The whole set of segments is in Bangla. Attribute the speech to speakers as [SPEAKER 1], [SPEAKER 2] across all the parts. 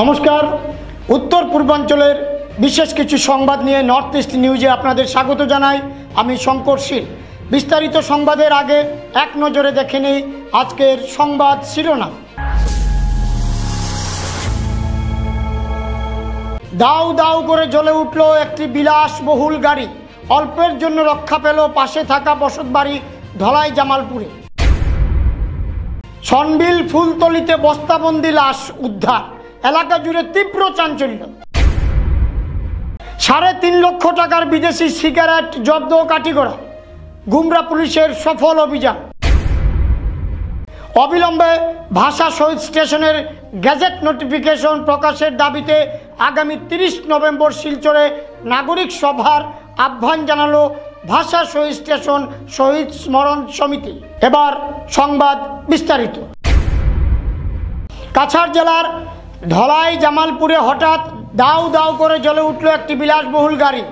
[SPEAKER 1] নমস্কার, উত্তর পূর্বাঞ্চলের বিশেষ কিছু সংবাদ নিয়ে নর্থ ইস্ট নিউজে আপনাদের স্বাগত জানাই। আমি শঙ্কর শীল। বিস্তারিত সংবাদের আগে এক নজরে দেখে নেই আজকের সংবাদ শিরোনাম। দাউ দাউ করে জ্বলে উঠল একটি বিলাসবহুল গাড়ি। অল্পের জন্য রক্ষা পেল পাশে থাকা বসতবাড়ি ধলাই জামালপুরে। সনবিল ফুলতলিতে বস্তাবন্দি লাশ উদ্ধার, এলাকা জুড়ে তীব্র চাঞ্চল্য। 3.5 লক্ষ টাকার বিদেশি সিগারেট জব্দ কাটিগড়া। গুমরা পুলিশের সফল অভিযান। অবিলম্বে ভাষা শহীদ স্টেশনের গ্যাজেট নোটিফিকেশন প্রকাশের দাবিতে আগামী 30 নভেম্বর শিলচরে নাগরিক সভার আহ্বান জানালো ভাষা শহীদ স্টেশন শহীদ স্মরণ সমিতি। এবার সংবাদ বিস্তারিত। কাছাড় জেলার ধলাই জামালপুরে হঠাৎ দাউ দাউ করে জ্বলে উঠল একটি বিলাসবহুল গাড়ি।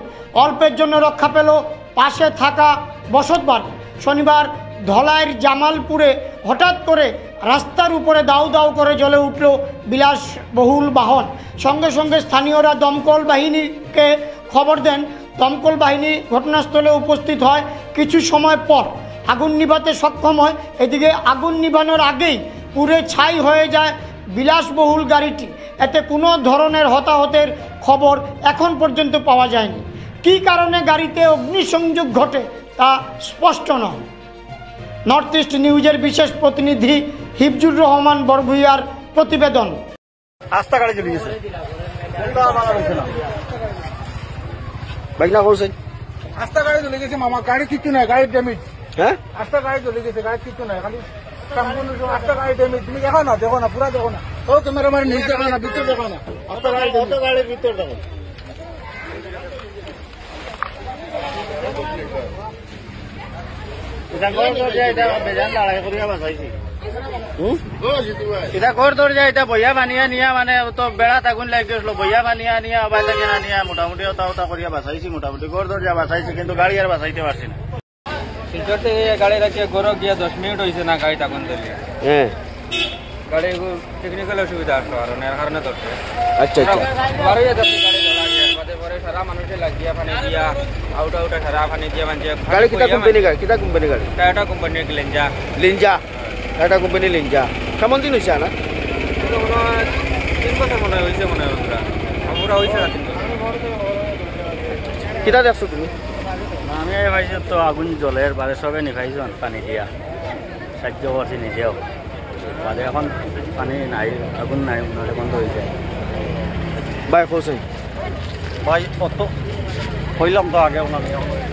[SPEAKER 1] অল্পের জন্য রক্ষা পেল পাশে থাকা বসতবাড়ি। শনিবার ধলাইয়ের জামালপুরে হঠাৎ করে রাস্তার উপরে দাউ দাউ করে জ্বলে উঠল বিলাসবহুল বাহন। সঙ্গে সঙ্গে স্থানীয়রা দমকল বাহিনীকে খবর দেন। দমকল বাহিনী ঘটনাস্থলে উপস্থিত হয়। কিছু সময় পর আগুন নিভাতে সক্ষম হয়। এদিকে আগুন নিভানোর আগেই পুড়ে ছাই হয়ে যায় বিলাসবহুল গাড়িটি। এতে কোনো ধরনের হতাহতের খবর এখন পর্যন্ত পাওয়া যায়নি। কী কারণে গাড়িতে অগ্নিসংযোগ ঘটে তা স্পষ্ট নয়। নর্থ ইস্ট নিউজের বিশেষ প্রতিনিধি হিফজুর রহমান বরভুইয়ার প্রতিবেদন।
[SPEAKER 2] রাস্তা গাড়ি চলে গেছে, রাস্তা গাড়ি চলে গেছে মামা। গাড়ি কিছু নাই, গাড়ির ড্যামেজ। হ্যাঁ, রাস্তা গাড়ি চলে গেছে, গাড়ি কিছু নাই, খালি রাস্তা গাড়ি ড্যামেজ। তুমি দেখো না, দেখো না, পুরা দেখো না। ও ক্যামেরা মানে নিচে দেখো না, ভিতরে দেখো না। রাস্তা গাড়ি, গাড়ির ভিতরে দেখো। এটা ঘর দৌড় যায়, এটা বইয়া বানিয়া নিয়া মানে তো বেড়া আগুন লাগি গেছিল। বইয়া বানিয়া নিয়া আবার থেকে না নিয়া মোটামুটি ওটা ওটা করিয়া বাঁচাইছি। মোটামুটি ঘর দৌড় যা বাঁচাইছি, কিন্তু গাড়ি আর বাঁচাইতে পারছি না। শিলচর থেকে গাড়ি রাখিয়া ঘর গিয়া 10 মিনিট হয়েছে না গাড়ি আগুন ধরলে। হ্যাঁ, গাড়ি টেকনিক্যাল অসুবিধা আসলো আর এর কারণে ধরছে। আচ্ছা আচ্ছা, গাড়ি জ্বলা গিয়া পরে সারা মানুষে লাগিয়া পানি দিয়া আউটা আউটা সারা পানি দিয়া মানে। গাড়ি কিটা কোম্পানি গাড়ি? কিটা কোম্পানি গাড়ি? টাটা কোম্পানি লিঞ্জা। লিঞ্জা, টাটা কোম্পানি লিঞ্জা। কেমন দিন হয়েছে না? 3 বছর মনে হয়েছে, মনে হয় আমরা হয়েছে না 3 বছর। কিটা দেখছো তুমি? আমি ভাইছি তো আগুন জলের বাদে সবে নিভাইছো পানি দিয়া, সাহায্য করছি নিজেও। বাদে এখন পানি নাই, আগুন নাই, বন্ধ হয়ে যায়। ভাই কৌশল ভাই কত হইলাম তো আগে ওনাকে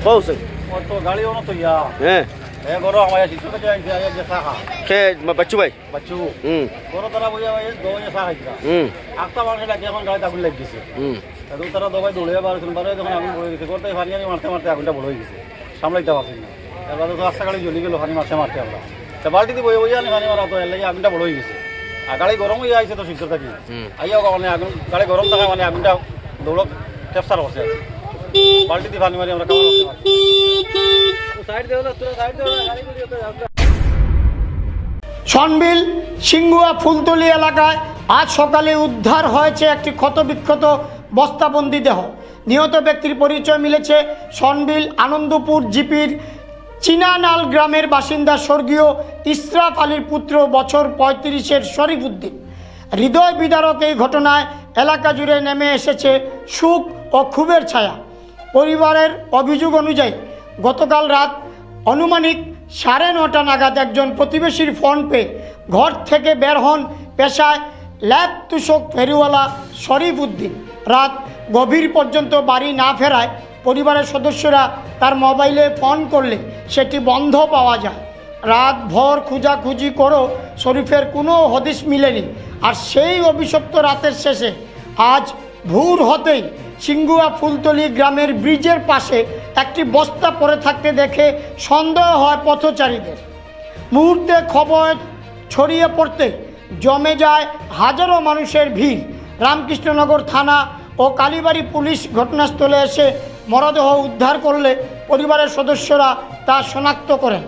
[SPEAKER 2] কৌশল কত গাড়ি ওনা তো ইয়া। হ্যাঁ, এ গরো আমার শিশু কে যাই যায় যে সাহা কে বাচ্চু ভাই বাচ্চু গরো তারা বইয়া ভাই দো যে সাহা খাইতা। আটটা মানুষ লাগে, এখন গাড়ি আগুন লাগি গেছে। তো তারা দবাই দৌড়ে বারছেন, বারে যখন আগুন পড়ে গেছে করতে ফানিয়ানি মারতে মারতে আগুনটা বড় হয়ে গেছে, সামলাইতে পারছি না। এবার তো রাস্তা গাড়ি জ্বলি গেল ফানি মারতে মারতে। আমরা তা বালতি দিয়ে বইয়া নি ফানি মারা, তো এর লাগে আগুনটা বড় হয়ে গেছে। আর গাড়ি গরম হয়ে আইছে তো শিশু থাকি আইয়া মানে আগুন গাড়ি গরম থাকা মানে আগুনটা দৌড় ক্যাপচার করছে। বালতি দিয়ে ফানি মারি আমরা কামাল করতে পারছি।
[SPEAKER 1] সনবিল সিংহুয়া ফুলতলি এলাকায় আজ সকালে উদ্ধার হয়েছে একটি ক্ষতবিক্ষত বস্তাবন্দি দেহ। নিহত ব্যক্তির পরিচয় মিলেছে সনবিল আনন্দপুর জিপির চিনানাল গ্রামের বাসিন্দা স্বর্গীয় ইসরাফ আলীর পুত্র বছর 35-এর শরীফ উদ্দিন। হৃদয় বিদারক এই ঘটনায় এলাকা জুড়ে নেমে এসেছে সুখ ও ক্ষোভের ছায়া। পরিবারের অভিযোগ অনুযায়ী গতকাল রাত আনুমানিক 9:30 নাগাদ একজন প্রতিবেশীর ফোন পেয়ে ঘর থেকে বের হন পেশায় ল্যাব তুষক ফেরিওয়ালা শরীফ উদ্দিন। রাত গভীর পর্যন্ত বাড়ি না ফেরায় পরিবারের সদস্যরা তার মোবাইলে ফোন করলে সেটি বন্ধ পাওয়া যায়। রাত ভর খোঁজাখুঁজি করেও শরীফের কোনো হদিশ মিলেনি। আর সেই অভিশপ্ত রাতের শেষে আজ ভোর হতেই সিংহুয়া ফুলতলি গ্রামের ব্রিজের পাশে একটি বস্তা পড়ে থাকতে দেখে সন্দেহ হয় পথচারীদের। মুহূর্তে খবর ছড়িয়ে পড়তে জমে যায় হাজারো মানুষের ভিড়। রামকৃষ্ণনগর থানা ও কালীবাড়ি পুলিশ ঘটনাস্থলে এসে মরদেহ উদ্ধার করলে পরিবারের সদস্যরা তা শনাক্ত করেন।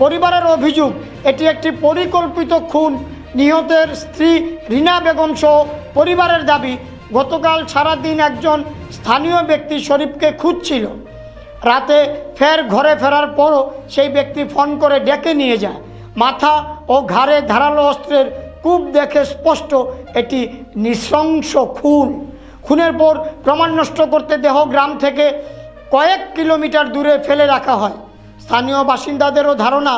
[SPEAKER 1] পরিবারের অভিযোগ এটি একটি পরিকল্পিত খুন। নিহতের স্ত্রী রিনা বেগম সহ পরিবারের দাবি, গতকাল সারাদিন একজন স্থানীয় ব্যক্তি শরীফকে খুঁজছিল। রাতে ফের ঘরে ফেরার পরও সেই ব্যক্তি ফোন করে ডেকে নিয়ে যায়। মাথা ও ঘাড়ে ধারালো অস্ত্রের কূপ দেখে স্পষ্ট এটি নৃশংস খুন। খুনের পর প্রমাণ নষ্ট করতে দেহ গ্রাম থেকে কয়েক কিলোমিটার দূরে ফেলে রাখা হয়। স্থানীয় বাসিন্দাদেরও ধারণা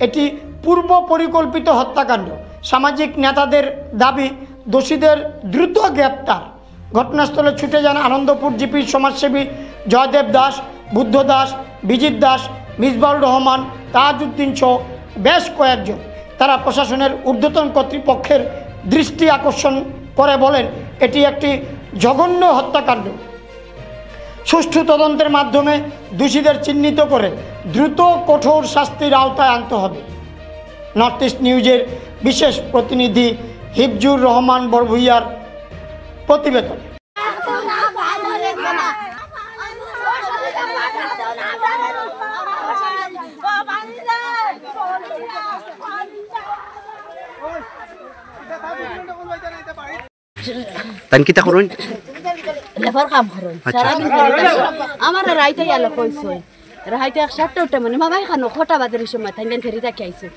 [SPEAKER 1] এটি পূর্ব পরিকল্পিত হত্যাকাণ্ড। সামাজিক নেতাদের দাবি, দোষীদের দ্রুত গ্রেপ্তার। ঘটনাস্থলে ছুটে যান আনন্দপুর জিপির সমাজসেবী জয়দেব দাস, বুদ্ধ দাস, বিজিত দাস, মিসবাউর রহমান, তাজউদ্দিন সহ বেশ কয়েকজন। তারা প্রশাসনের ঊর্ধ্বতন কর্তৃপক্ষের দৃষ্টি আকর্ষণ করে বলেন, এটি একটি জঘন্য হত্যাকাণ্ড। সুষ্ঠু তদন্তের মাধ্যমে দোষীদের চিহ্নিত করে দ্রুত কঠোর শাস্তির আওতায় আনতে হবে। নর্থ ইস্ট নিউজের বিশেষ প্রতিনিধি হিফজুর রহমান বরভুইয়ার প্রতিবেদন।
[SPEAKER 3] কিতা করুন
[SPEAKER 4] লেবার কাম করুন সারাদিন আমার রাইতে আলো কইছই রাইতে 7টা মানে মামাই খানো খটা বাজারের সময় তাইন ফেরি থাকি আইছে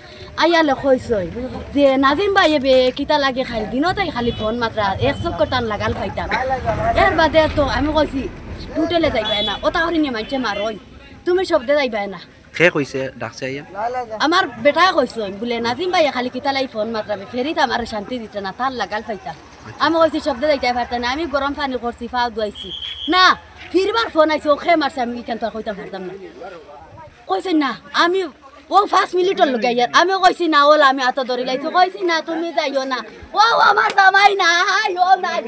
[SPEAKER 4] আইয়ালে কইছই যে নাজিম ভাই এবে কিতা লাগে খালি দিনতাই খালি ফোন মাত্রা 100 টান লাগাল খাইতা। এর বাদে তো আমি কইছি টুটেলে যাইবাই না, ওটা করি নিয়ে মাইছে মারই, তুমি শব্দে যাইবাই না।
[SPEAKER 3] কে কইছে ডাকছে আইয়া?
[SPEAKER 4] আমার বেটা কইছই বলে নাজিম ভাই খালি কিতা লাই ফোন মাত্রা ফেরিতে আমার শান্তি দিতে না, তার লাগাল খাইতা। আমি কইছি শব্দে যাইতে পারতাম না, আমি গরম পানি করছি, পা ধুইছি না, ফিরবার ফোন আইছে ওখে মারছে, আমি কেন তো কইতে পারতাম না। কইছেন না আমি ও 5 মিনিটের লগে ইয়ার আমি কইছি না, ওলা আমি আত ধরে লাইছি, কইছি না তুমি যাইও না, ও আমার জামাই নাই, ও নাই,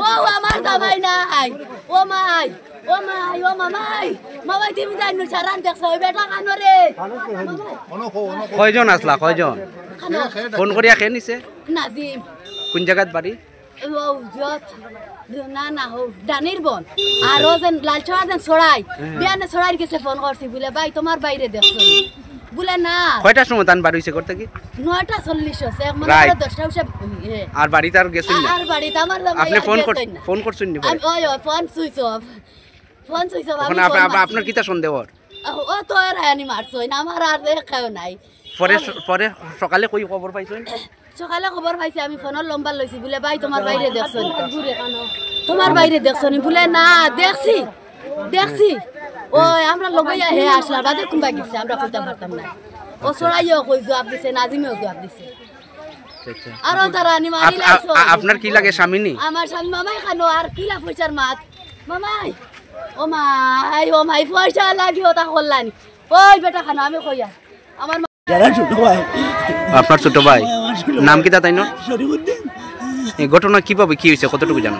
[SPEAKER 4] ও আমার জামাই নাই, ও মাই, ও মাই, ও মামাই, মামাই তুমি যাইনো সারান দেখছ ওই বেটা কানো রে।
[SPEAKER 3] কয়জন আসলা? কয়জন ফোন করিয়া খেয়ে নিছে?
[SPEAKER 4] নাজিম।
[SPEAKER 3] কোন জায়গাত বাড়ি?
[SPEAKER 4] ও যত না না হো ডানির বন আর ও যেন লালচড়া যেন ছড়াই বিয়ানে ছড়াই গেছে, ফোন করছি বলে ভাই তোমার বাইরে দেখছো বলে না।
[SPEAKER 3] কয়টার সময় তান বাড়ি হইছে করতে কি?
[SPEAKER 4] 9:40 হচ্ছে, মানে 10টা হইছে।
[SPEAKER 3] আর বাড়িতে আর গেছেন না?
[SPEAKER 4] আর বাড়িতে আমার জামাই
[SPEAKER 3] আপনি ফোন করছেন নি?
[SPEAKER 4] ওই phone switch off, phone switch off.
[SPEAKER 3] এখন আপনার কিতা সন্দেহ?
[SPEAKER 4] ও তো আর হানি মারছই না, আমার আর দেখাও নাই।
[SPEAKER 3] পরে সকালে কই খবর পাইছেন?
[SPEAKER 4] সকালে খবর পাইছি, আমি ফোনের লম্বা লইছি বলে ভাই তোমার বাইরে দেখছো, তোমার বাইরে দেখছো নি বলে না দেখছি দেখছি। ওই আমরা লগাইয়া হে আসলা বাদে কুম্বা গেছে, আমরা কইতে পারতাম না। ও সরাইও কই জবাব দিছে, নাজিমেও জবাব দিছে। আর তারা নি মারি লাইছো।
[SPEAKER 3] আপনার কি লাগে স্বামী নি?
[SPEAKER 4] আমার স্বামী মামাই খানো আর কিলা পয়সার মাত মামাই, ও মাই, ও মাই পয়সা লাগি ওটা করলানি। ওই বেটা খানো আমি কইয়া আমার
[SPEAKER 5] ছোট ভাই।
[SPEAKER 3] আপনার ছোট ভাই নাম কি তা তাই না?
[SPEAKER 5] শরীফউদ্দিন।
[SPEAKER 3] এই ঘটনা কিভাবে কি হয়েছে কতটুকু জানো?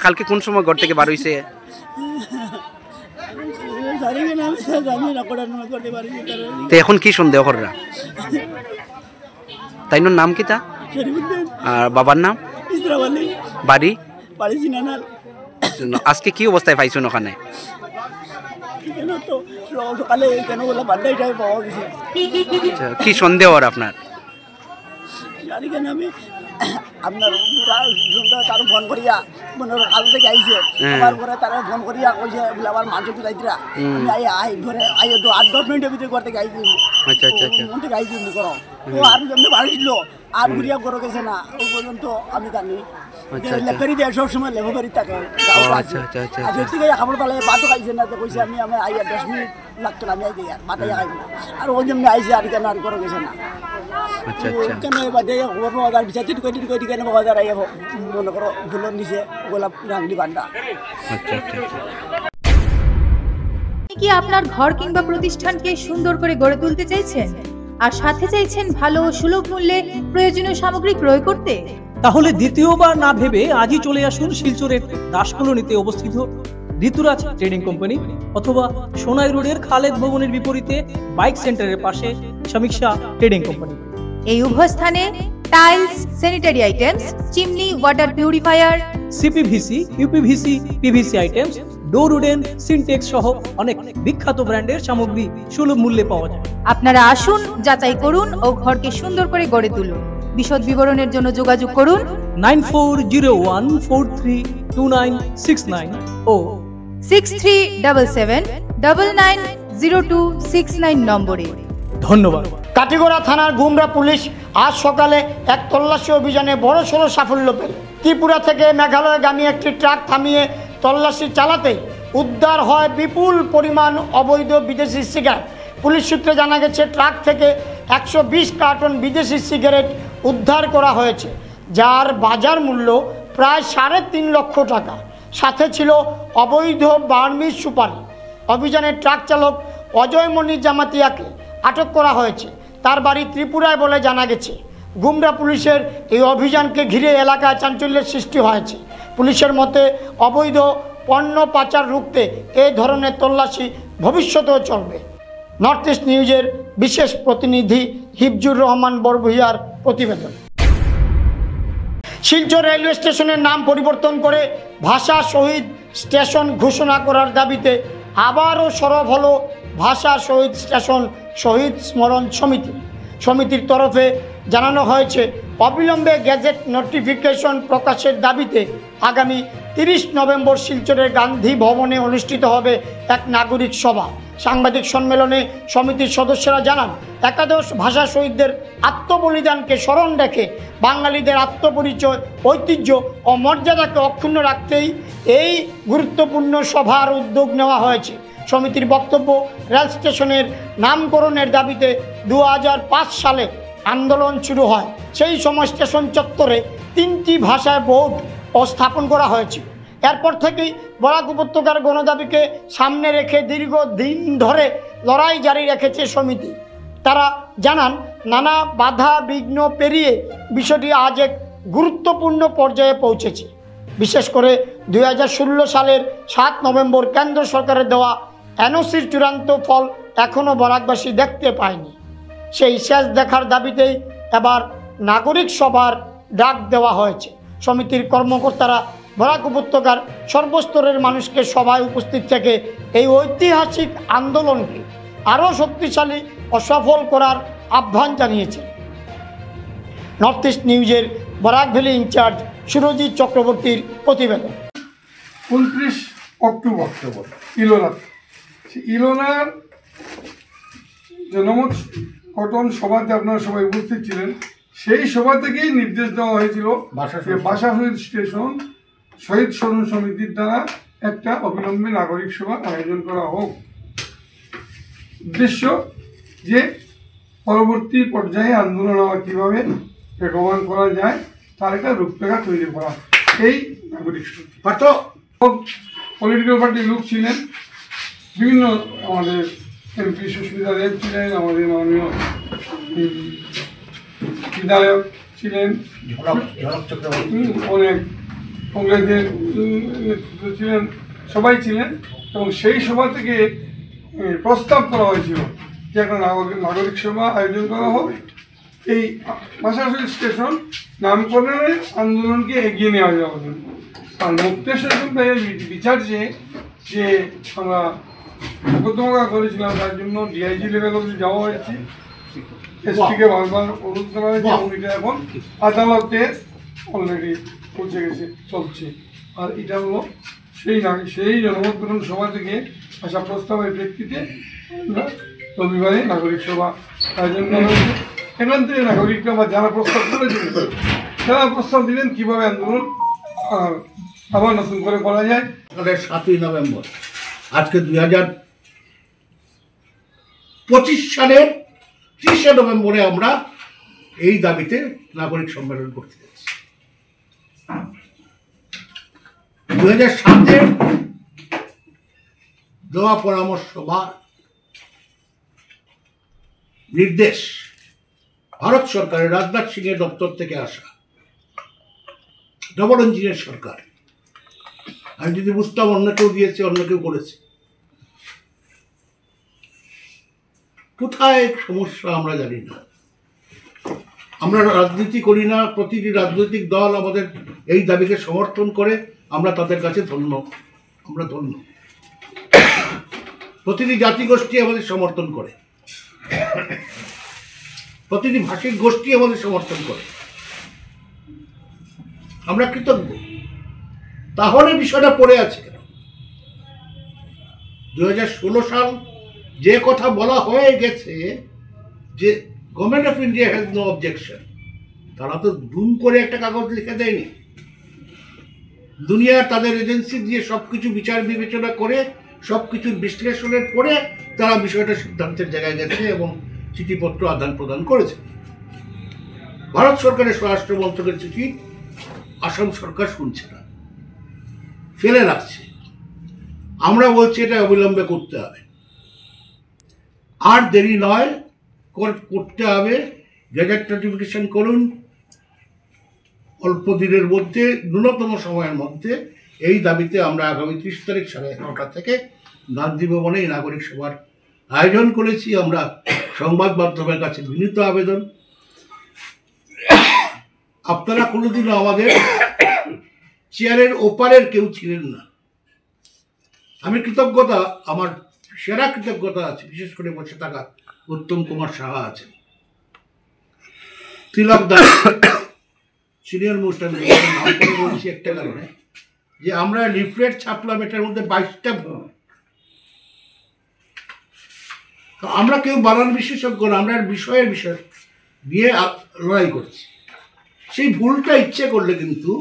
[SPEAKER 3] কালকে কোন সময় ঘর থেকে বার হইছে? তো এখন কি সন্দেহ কররা? তাই নাম কি তা? আর বাবার নাম? বাড়ি? আজকে কি অবস্থায় পাইছো ওখানে? কি সন্দেহ আপনার?
[SPEAKER 5] আপনার তার ফোন করিয়া মনে কাল থেকে আইছে, আমার ঘরে তারা ফোন করিয়া কইছে বলে আমার মানুষ তো যাইতরা, আমি আই ঘরে আই তো 8-10 মিনিটের ভিতরে ঘর থেকে আইছি।
[SPEAKER 3] আচ্ছা আচ্ছা আচ্ছা,
[SPEAKER 5] মন থেকে আইছি করো ও আর যেমনি বাড়িছিল আর ঘুরিয়া করো গেছে না ও পর্যন্ত আমি জানি। লেফারি দিয়ে সবসময় লেফারি থাকে।
[SPEAKER 3] আচ্ছা আচ্ছা আচ্ছা,
[SPEAKER 5] আজ থেকে খাবার পালে ভাতও খাইছে না, তো কইছে আমি আইয়া 10 মিনিট লাগতো না, আমি আই দিই আর ভাতাই খাইব। আর ও যেমনি আইছে আর কেন আর করো গেছে না।
[SPEAKER 3] আচ্ছা আচ্ছা,
[SPEAKER 5] কেন বাদে খবর পাওয়া যায় বিচার টিট কেন পাওয়া যায় আইয়া মনে করো ফুলের নিচে গোলাপ রাঙ্গলি বান্ধা।
[SPEAKER 3] আচ্ছা আচ্ছা আচ্ছা।
[SPEAKER 6] কি আপনার ঘর কিংবা প্রতিষ্ঠানকে সুন্দর করে গড়ে তুলতে চাইছেন আর সাথে চাইছেন ভালো ও সুলভ মূল্যে প্রয়োজনীয় সামগ্রী ক্রয় করতে?
[SPEAKER 7] তাহলে দ্বিতীয়বার না ভেবে আজই চলে আসুন শিলচরের দাসকলোনিতে অবস্থিত ঋতুরাজ ট্রেডিং কোম্পানি অথবা সোনাই রোডের খালেদ ভবনের বিপরীতে বাইক সেন্টারের পাশে সমীক্ষা ট্রেডিং কোম্পানি।
[SPEAKER 6] এই উভয় স্থানে tiles, sanitary items, chimney, water purifier,
[SPEAKER 7] CPVC, uPVC, PVC items, ডোর উডেন, সিনটেক্স সহ অনেক বিখ্যাত ব্র্যান্ডের সামগ্রী সুলভ মূল্যে পাওয়া যায়।
[SPEAKER 6] আপনারা আসুন, যাচাই করুন ও ঘরকে সুন্দর করে গড়ে তুলুন। বিশদ বিবরণের জন্য যোগাযোগ করুন
[SPEAKER 7] 9401432969 ও
[SPEAKER 6] 6377990269 নম্বরে।
[SPEAKER 7] ধন্যবাদ।
[SPEAKER 1] কাটিগড়া থানার গুমরা পুলিশ আজ সকালে এক তল্লাশি অভিযানে বড়সড় সাফল্য পেল। ত্রিপুরা থেকে মেঘালয়গামী একটি ট্রাক থামিয়ে তল্লাশি চালাতে উদ্ধার হয় বিপুল পরিমাণ অবৈধ বিদেশি সিগারেট। পুলিশ সূত্রে জানা গেছে ট্রাক থেকে 120 কার্টন বিদেশি সিগারেট উদ্ধার করা হয়েছে, যার বাজার মূল্য প্রায় 3.5 লক্ষ টাকা। সাথে ছিল অবৈধ বার্মিজ সুপারি। অভিযানে ট্রাক চালক অজয়মণি জামাতিয়াকে আটক করা হয়েছে। তার বাড়ি ত্রিপুরায় বলে জানা গেছে। গুমরা পুলিশের এই অভিযানকে ঘিরে এলাকায় চাঞ্চল্যের সৃষ্টি হয়েছে। পুলিশের মতে অবৈধ পণ্য পাচার রুখতে এই ধরনের তল্লাশি ভবিষ্যতেও চলবে। নর্থ ইস্ট নিউজের বিশেষ প্রতিনিধি হিফজুর রহমান বরভূঁইয়ার প্রতিবেদন। শিলচর রেলওয়ে স্টেশনের নাম পরিবর্তন করে ভাষা শহীদ স্টেশন ঘোষণা করার দাবিতে আবারও সরব হলো ভাষা শহীদ স্টেশন শহীদ স্মরণ সমিতি। সমিতির তরফে জানানো হয়েছে অবিলম্বে গেজেট নোটিফিকেশন প্রকাশের দাবিতে আগামী 30 নভেম্বর শিলচরের গান্ধী ভবনে অনুষ্ঠিত হবে এক নাগরিক সভা। সাংবাদিক সম্মেলনে সমিতির সদস্যরা জানান, একাদশ ভাষা শহীদদের আত্মবলিদানকে স্মরণ রেখে বাঙালিদের আত্মপরিচয়, ঐতিহ্য ও মর্যাদাকে অক্ষুণ্ণ রাখতেই এই গুরুত্বপূর্ণ সভার উদ্যোগ নেওয়া হয়েছে। সমিতির বক্তব্য, রেল স্টেশনের নামকরণের দাবিতে 2005 সালে আন্দোলন শুরু হয়। সেই সময় স্টেশন চত্বরে 3টি ভাষায় বোর্ড স্থাপন করা হয়েছিল। এরপর থেকেই বরাক উপত্যকার গণদাবিকে সামনে রেখে দীর্ঘদিন ধরে লড়াই জারি রেখেছে সমিতি। তারা জানান, নানা বাধা বিঘ্ন পেরিয়ে বিষয়টি আজ এক গুরুত্বপূর্ণ পর্যায়ে পৌঁছেছে। বিশেষ করে 2016 সালের 7 নভেম্বর কেন্দ্র সরকারের দেওয়া এনওসির চূড়ান্ত ফল এখনও বরাকবাসী দেখতে পায়নি। সেই শেষ দেখার দাবিতেই এবার নাগরিক সভার ডাক দেওয়া হয়েছে। সমিতির কর্মকর্তারা বরাক উপত্যকার সর্বস্তরের মানুষকে সভায় উপস্থিত থেকে এই ঐতিহাসিক আন্দোলনকে আরও শক্তিশালী ও সফল করার আহ্বান জানিয়েছে। নর্থ ইস্ট নিউজের বরাক ভ্যালি ইনচার্জ সুরজিৎ চক্রবর্তীর প্রতিবেদন।
[SPEAKER 8] 29 অক্টোবর ইলোনার জনমত গঠন সভাতে আপনারা সবাই উপস্থিত ছিলেন। সেই সভা থেকেই নির্দেশ দেওয়া হয়েছিল যে ভাষা শহীদ স্টেশন শহীদ স্মরণ সমিতির দ্বারা একটা অবিলম্বে নাগরিক সভা আয়োজন করা হোক। উদ্দেশ্য যে পরবর্তী পর্যায়ে আন্দোলন আবার কীভাবে বেগবান করা যায় তার একটা রূপরেখা তৈরি করা, এই নাগরিক সমিতি। পলিটিক্যাল পার্টির লোক ছিলেন, বিভিন্ন আমাদের এমপি সুস্মিতা দেব ছিলেন, আমাদের মাননীয় বিধায়ক ছিলেন, অনেক কংগ্রেসের নেতৃত্ব ছিলেন, সবাই ছিলেন। এবং সেই সভা থেকে প্রস্তাব করা হয়েছিল যে একটা নাগরিক সভা আয়োজন করা হোক, এই ভাষা শহীদ স্টেশন নামকরণের আন্দোলনকে এগিয়ে নেওয়া যাওয়ার জন্য। আর মুক্তেশ্বর বিচার যে আমরা মোকদ্দমা করেছিলাম, তার জন্য ডিআইজি লেভেল অবধি যাওয়া হয়েছে, এসপিকে বারবার অনুরোধ করা হয়েছে এবং এটা এখন আদালতে অলরেডি পৌঁছে গেছে, চলছে। আর এটা হলো সেই জনমত গঠন সভা থেকে আসা প্রস্তাবের প্রেক্ষিতে আমরা রবিবারে নাগরিক সভা আয়োজন করা হয়েছে। এখান থেকে নাগরিকরা বা যারা প্রস্তাব করেছিলেন তারা প্রস্তাব দিলেন কীভাবে আন্দোলন আবার নতুন করে করা যায়।
[SPEAKER 9] 7ই নভেম্বর, আজকে 2025 সালের 30শে নভেম্বরে আমরা এই দাবিতে নাগরিক সম্মেলন করতে যাচ্ছি। 2007-এর দেওয়া পরামর্শ বা নির্দেশ ভারত সরকারের রাজনাথ সিংয়ের দপ্তর থেকে আসা, ডবল ইঞ্জিনের সরকার। আমি যদি বুঝতাম অন্য কেউ দিয়েছে, অন্য কেউ করেছে। কোথায় সমস্যা আমরা জানি না। আমরা রাজনীতি করি না, প্রতিটি রাজনৈতিক দল আমাদের এই দাবিকে সমর্থন করে, আমরা তাদের কাছে ধন্য, আমরা ধন্য। প্রতিটি জাতিগোষ্ঠী আমাদের সমর্থন করে, প্রতিটি ভাষিক গোষ্ঠী আমাদের সমর্থন করে। আমরা কৃতজ্ঞ। তাহলে বিষয়টা পড়ে আছে কেন? 2016 সাল যে কথা বলা হয়ে গেছে যে Government of India has no objection, তারা তো দুম করে একটা কাগজ লিখে দেয়নি। দুনিয়ার তাদের এজেন্সি দিয়ে সবকিছু বিচার বিবেচনা করে সবকিছুর বিশ্লেষণের পরে তারা বিষয়টা সিদ্ধান্তের জায়গায় গেছে এবং চিঠিপত্র আদান প্রদান করেছে। ভারত সরকারের স্বরাষ্ট্র মন্ত্রকের চিঠি আসাম সরকার শুনছে না, ফেলে রাখছে। আমরা বলছি এটা অবিলম্বে করতে হবে, আর দেরি নয়, করতে হবে। গেজেট নোটিফিকেশন করুন অল্প দিনের মধ্যে, ন্যূনতম সময়ের মধ্যে। এই দাবিতে আমরা আগামী 30 তারিখ 11:30 থেকে গান্ধী ভবনে এই নাগরিক সভার আয়োজন করেছি। আমরা সংবাদ মাধ্যমের কাছে বিনীত আবেদন, আপনারা কোনোদিনও আমাদের চেয়ারের ওপারের কেউ ছিলেন না। আমি কৃতজ্ঞতা, আমার সেরা কৃতজ্ঞতা আছে, বিশেষ করে বসে থাকা উত্তম কুমার সাহা আছেন, তিলক দাস সিনিয়র মোস্ট, আমি নাম করে বলছি একটা কারণে, যে আমরা লিফলেট ছাপলাম, এটার মধ্যে 22টা ভুল। আমরা কেউ বানান বিশেষজ্ঞ না, আমরা বিষয় দিয়ে লড়াই করছি। সেই ভুলটা ইচ্ছে করলে কিন্তু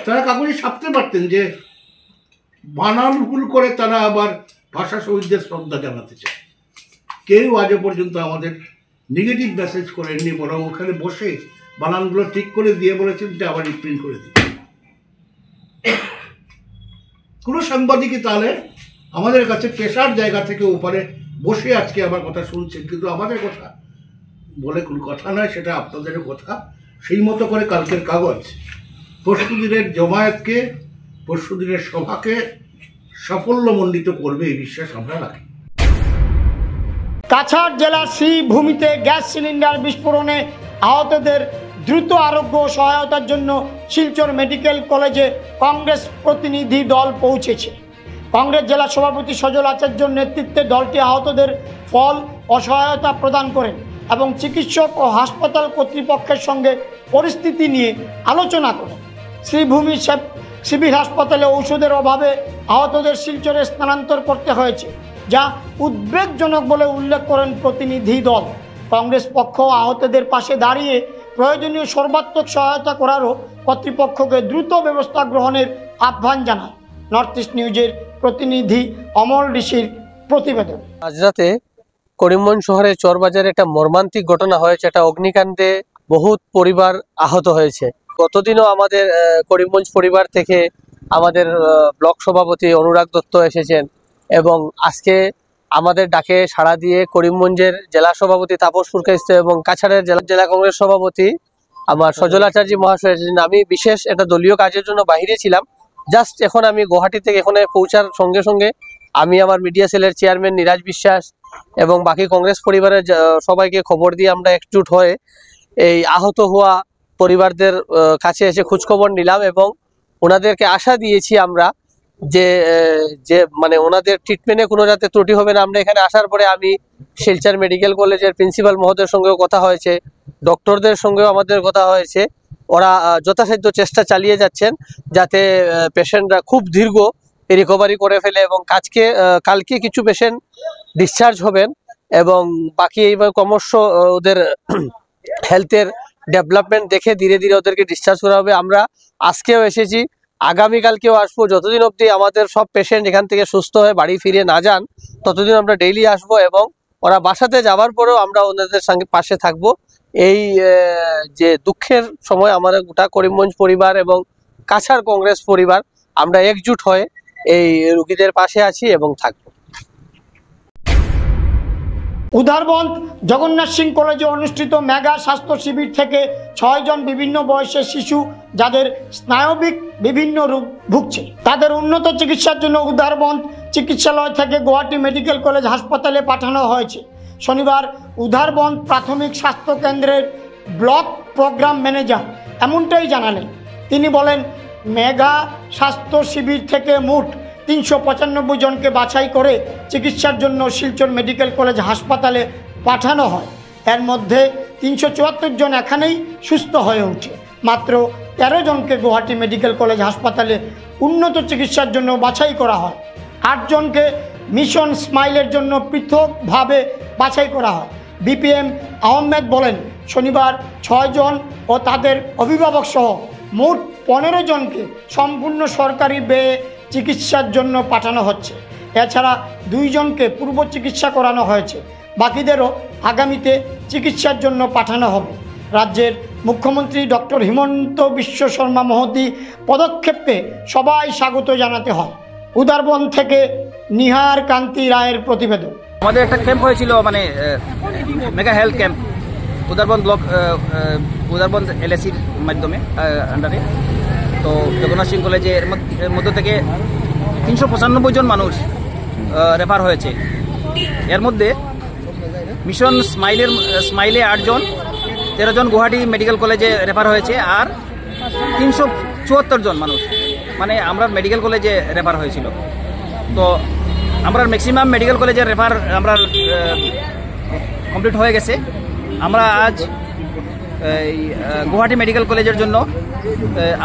[SPEAKER 9] তারা কাগজে ছাপতে পারতেন যে বানান ভুল করে তারা আবার ভাষা শহীদদের শ্রদ্ধা জানাতে চায়। কেউ আজও পর্যন্ত আমাদের নেগেটিভ মেসেজ করেননি, বরং ওখানে বসে বানানগুলো ঠিক করে দিয়ে বলেছেন যে আবার রিপ্রিন্ট করে দিন। কোনো সাংবাদিকই তাহলে আমাদের কাছে পেশার জায়গা থেকে ওপারে বসে আজকে আমার কথা শুনছেন, কিন্তু আমাদের কথা বলে কোনো কথা নয়, সেটা আপনাদেরও কথা। সেই মতো করে কালকের কাগজ পরশু দিনের জমায়েতকে, পরশু দিনের সভাকে সাফল্যমণ্ডিত করবে, এই বিশ্বাস আমরা রাখি।
[SPEAKER 1] কাছাড় জেলার শ্রীভূমিতে গ্যাস সিলিন্ডার বিস্ফোরণে আহতদের দ্রুত আরোগ্য ও সহায়তার জন্য শিলচর মেডিকেল কলেজে কংগ্রেস প্রতিনিধি দল পৌঁছেছে। কংগ্রেস জেলা সভাপতি সজল আচার্যর নেতৃত্বে দলটি আহতদের ফল ও সহায়তা প্রদান করেন এবং চিকিৎসক ও হাসপাতাল কর্তৃপক্ষের সঙ্গে পরিস্থিতি নিয়ে আলোচনা করেন। শ্রীভূমি সিভিল হাসপাতালে ঔষধের অভাবে আহতদের শিলচরে স্থানান্তর করতে হয়েছে, যা উদ্বেগজনক বলে উল্লেখ করেন প্রতিনিধি দল। কংগ্রেস পক্ষ আহতদের পাশে দাঁড়িয়ে প্রয়োজনীয় সর্বাত্মক সহায়তা করারও কর্তৃপক্ষকে দ্রুত ব্যবস্থা গ্রহণের আহ্বান জানায়। নর্থ ইস্ট নিউজের প্রতিনিধি অমল ঋষির প্রতিবেদন।
[SPEAKER 10] আজ রাতে করিমগঞ্জ শহরের চরবাজারে একটা মর্মান্তিক ঘটনা হয়েছে। একটা অগ্নিকাণ্ডে বহুত পরিবার আহত হয়েছে। গতদিনও আমাদের করিমগঞ্জ পরিবার থেকে আমাদের ব্লক সভাপতি অনুরাগ দত্ত এসেছেন এবং আজকে আমাদের ডাকে সাড়া দিয়ে করিমগঞ্জের জেলা সভাপতি তাপস পুরকাইস্ত এবং কাছাড়ের জেলা কংগ্রেস সভাপতি আমার সজল আচার্য মহাশয় এসেছেন। আমি বিশেষ একটা দলীয় কাজের জন্য বাইরে ছিলাম। জাস্ট এখন আমি গুয়াহাটি থেকে এখানে পৌঁছার সঙ্গে সঙ্গে আমি আমার মিডিয়া সেলের চেয়ারম্যান নিরাজ বিশ্বাস এবং বাকি কংগ্রেস পরিবারের সবাইকে খবর দিয়ে আমরা একজুট হয়ে এই আহত হওয়া পরিবারদের কাছে এসে খোঁজখবর নিলাম এবং ওনাদেরকে আশা দিয়েছি আমরা যে মানে ওনাদের ট্রিটমেন্টে কোনো যাতে ত্রুটি হবে না। আমরা এখানে আসার পরে আমি শিলচর মেডিকেল কলেজের প্রিন্সিপাল মহোদয়ের সঙ্গেও কথা হয়েছে, ডক্টরদের সঙ্গেও আমাদের কথা হয়েছে। ওরা যথাসাধ্য চেষ্টা চালিয়ে যাচ্ছেন যাতে পেশেন্টরা খুব দীর্ঘ রিকভারি করে ফেলে এবং কালকে কিছু পেশেন্ট ডিসচার্জ হবেন এবং বাকি এইভাবে ক্রমশ ওদের হেলথের ডেভেলপমেন্ট দেখে ধীরে ধীরে ওদেরকে ডিসচার্জ করা হবে। আমরা আজকেও এসেছি, আগামীকালকেও আসবো। যতদিন অবধি আমাদের সব পেশেন্ট এখান থেকে সুস্থ হয়ে বাড়ি ফিরে না যান ততদিন আমরা ডেইলি আসবো এবং ওরা বাসাতে যাওয়ার পরেও আমরা ওনাদের সঙ্গে পাশে থাকবো। এই যে দুঃখের সময় আমাদের গোটা করিমগঞ্জ পরিবার এবং কাছাড় কংগ্রেস পরিবার আমরা একজুট হয়ে এই রোগীদের পাশে আছি এবং থাকবো।
[SPEAKER 1] উধারবন্দ জগন্নাথ সিং কলেজে অনুষ্ঠিত মেগা স্বাস্থ্য শিবির থেকে 6 জন বিভিন্ন বয়সের শিশু যাদের স্নায়বিক বিভিন্ন রোগ ভুগছে তাদের উন্নত চিকিৎসার জন্য উধারবন্দ চিকিৎসালয় থেকে গুয়াহাটি মেডিকেল কলেজ হাসপাতালে পাঠানো হয়েছে। শনিবার উধারবন্দ প্রাথমিক স্বাস্থ্য কেন্দ্রের ব্লক প্রোগ্রাম ম্যানেজার এমনটাই জানালেন। তিনি বলেন, মেগা স্বাস্থ্য শিবির থেকে মোট 395 জনকে বাছাই করে চিকিৎসার জন্য শিলচর মেডিকেল কলেজ হাসপাতালে পাঠানো হয়। এর মধ্যে 374 জন এখানেই সুস্থ হয়ে ওঠে। মাত্র 13 জনকে গুয়াহাটি মেডিকেল কলেজ হাসপাতালে উন্নত চিকিৎসার জন্য বাছাই করা হয়। 8 জনকে মিশন স্মাইলের জন্য পৃথকভাবে বাছাই করা হয়। বিপিএম আহমেদ বলেন, শনিবার 6 জন ও তাদের অভিভাবক সহ মোট 15 জনকে সম্পূর্ণ সরকারি ব্যয়ে চিকিৎসার জন্য পাঠানো হচ্ছে। এছাড়া 2 জনকে পূর্ব চিকিৎসা করানো হয়েছে। বাকিদেরও আগামীতে চিকিৎসার জন্য পাঠানো হবে। রাজ্যের মুখ্যমন্ত্রী ডক্টর হিমন্ত বিশ্ব শর্মা মহোদী পদক্ষেপে সবাই স্বাগত জানাতে হয়। উদারবন থেকে নিহার কান্তি রায়ের প্রতিবেদন।
[SPEAKER 11] আমাদের একটা ক্যাম্প হয়েছিল, মানে মেগা হেলথ ক্যাম্প উদারবন ব্লক, উদারবন এলএসির মাধ্যমে আন্ডারে। তো জগন্নাথ সিং কলেজের মধ্য থেকে 395 জন মানুষ রেফার হয়েছে। এর মধ্যে মিশন স্মাইলে 8 জন, 13 জন গুয়াহাটি মেডিকেল কলেজে রেফার হয়েছে, আর 374 জন মানুষ মানে আমরা মেডিকেল কলেজে রেফার হয়েছিল। তো আমরা ম্যাক্সিমাম মেডিকেল কলেজের রেফার আমরা কমপ্লিট হয়ে গেছে। আমরা আজ গুয়াহাটি মেডিকেল কলেজের জন্য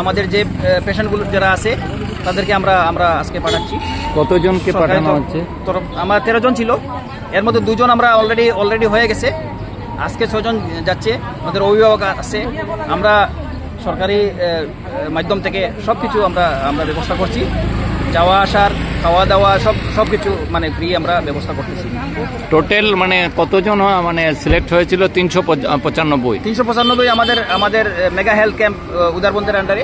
[SPEAKER 11] আমাদের যে পেশেন্টগুলো যারা আছে তাদেরকে আমরা আজকে পাঠাচ্ছি।
[SPEAKER 2] কতজনকে পাঠানো হচ্ছে?
[SPEAKER 11] আমার 13 জন ছিল, এর মধ্যে 2 জন আমরা অলরেডি হয়ে গেছে। আজকে 6 জন যাচ্ছে, আমাদের অভিভাবক আছে। আমরা সরকারি মাধ্যম থেকে সব কিছু আমরা ব্যবস্থা করছি। যাওয়া আসার, খাওয়া দাওয়া সব কিছু মানে ফ্রি আমরা ব্যবস্থা করতেছি।
[SPEAKER 2] টোটাল মানে কতজন মানে সিলেক্ট হয়েছিল?
[SPEAKER 11] 395 আমাদের মেগা হেলথ ক্যাম্প উদারবন্দের আন্ডারে,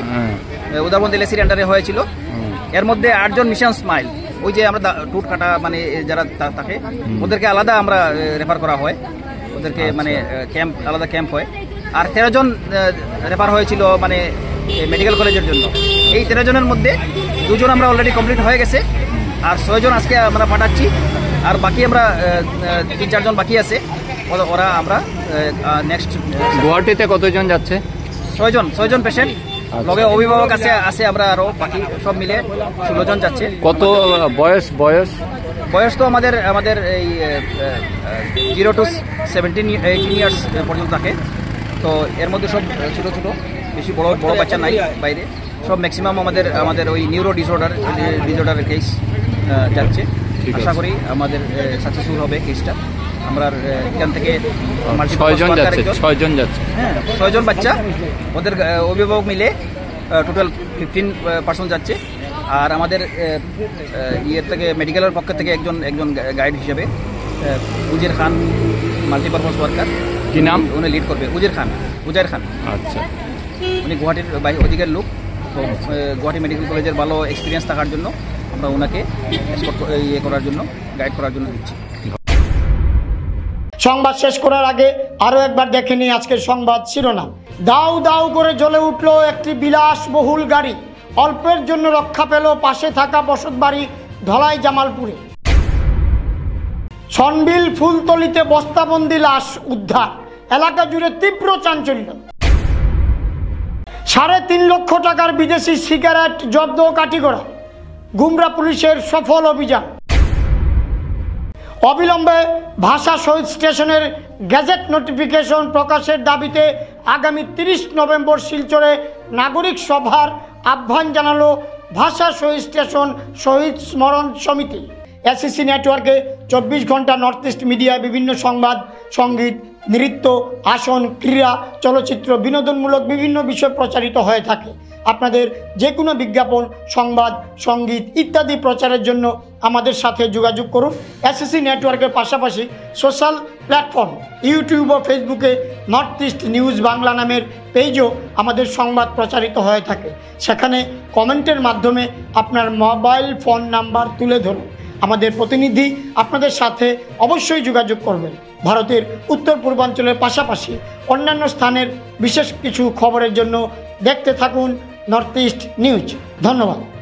[SPEAKER 11] উদারবন্দ এলএসির আন্ডারে হয়েছিল। এর মধ্যে 8 জন মিশন স্মাইল, ওই যে আমরা টুট কাটা মানে যারা থাকে ওদেরকে আলাদা আমরা রেফার করা হয়, ওদেরকে মানে ক্যাম্প আলাদা ক্যাম্প হয়। আর 13 জন রেফার হয়েছিল মানে মেডিকেল কলেজের জন্য। এই 13 জনের মধ্যে 2 জন আমরা অলরেডি কমপ্লিট হয়ে গেছে, আর 6 জন আজকে আমরা পাঠাচ্ছি। আর বাকি আমরা 3-4 জন বাকি আছে, ওরা আমরা নেক্সট।
[SPEAKER 2] গুয়াহাটিতে কতজন যাচ্ছে?
[SPEAKER 11] 6 জন পেশেন্ট, লগে অভিভাবক আছে আমরা আরো বাকি সব মিলে 16 জন যাচ্ছে।
[SPEAKER 2] কত বয়স?
[SPEAKER 11] তো আমাদের এই 0 to 17-18 ইয়ার্স পর্যন্ত থাকে। তো এর মধ্যে সব ছোট ছোট, বেশি বড় বাচ্চা নাই বাইরে, সব ম্যাক্সিমাম আমাদের ওই নিউরো ডিসঅর্ডারের কেস যাচ্ছে। আশা করি আমাদের সাকসেসফুল হবে কেসটা। আমরা এখান থেকে
[SPEAKER 2] 6 জন যাচ্ছে।
[SPEAKER 11] হ্যাঁ, 6 জন বাচ্চা, ওদের অভিভাবক মিলে টোটাল 15% যাচ্ছে। আর আমাদের ইয়ের থেকে মেডিকেলের পক্ষ থেকে একজন গাইড হিসেবে উজের খান, মাল্টিপারপাস ওয়ার্কার।
[SPEAKER 2] কি নাম?
[SPEAKER 11] উনি লিড করবে, উজের খান।
[SPEAKER 2] আচ্ছা,
[SPEAKER 11] উনি গুয়াহাটির ওদিকের লোক। তো গুয়াহাটি মেডিকেল কলেজের ভালো এক্সপিরিয়েন্স থাকার জন্য আমরা ওনাকে গাইড করার জন্য দিচ্ছি।
[SPEAKER 1] সংবাদ শেষ করার আগে আরও একবার দেখে নিই আজকের সংবাদ শিরোনাম। দাউ দাউ করে জ্বলে উঠল একটি বিলাসবহুল গাড়ি। অল্পের জন্য রক্ষা পেল পাশে থাকা বসতবাড়ি ধলাই জামালপুরে। সনবিল ফুলতলিতে বস্তাবন্দি লাশ উদ্ধার, এলাকা জুড়ে তীব্র চাঞ্চল্য। 3.5 লক্ষ টাকার বিদেশি সিগারেট জব্দ কাটিগড়া, গুমরা পুলিশের সফল অভিযান। অবিলম্বে ভাষা শহীদ স্টেশনের গ্যাজেট নোটিফিকেশন প্রকাশের দাবিতে আগামী 30 নভেম্বর শিলচরে নাগরিক সভার আহ্বান জানালো ভাষা শহীদ স্টেশন শহীদ স্মরণ সমিতি। এসএসসি নেটওয়ার্কে 24 ঘন্টা নর্থ ইস্ট মিডিয়ায় বিভিন্ন সংবাদ, সঙ্গীত, নৃত্য, আসন, ক্রীড়া, চলচ্চিত্র, বিনোদনমূলক বিভিন্ন বিষয় প্রচারিত হয়ে থাকে। আপনাদের যে কোনো বিজ্ঞাপন, সংবাদ, সঙ্গীত ইত্যাদি প্রচারের জন্য আমাদের সাথে যোগাযোগ করুন। এসএসসি নেটওয়ার্কের পাশাপাশি সোশ্যাল প্ল্যাটফর্ম ইউটিউব ও ফেসবুকে নর্থ ইস্ট নিউজ বাংলা নামের পেজও আমাদের সংবাদ প্রচারিত হয়ে থাকে। সেখানে কমেন্টের মাধ্যমে আপনার মোবাইল ফোন নাম্বার তুলে ধরুন। আমাদের প্রতিনিধি আপনাদের সাথে অবশ্যই যোগাযোগ করবেন। ভারতের উত্তর পূর্বাঞ্চলের পাশাপাশি অন্যান্য স্থানের বিশেষ কিছু খবরের জন্য দেখতে থাকুন নর্থ ইস্ট নিউজ। ধন্যবাদ।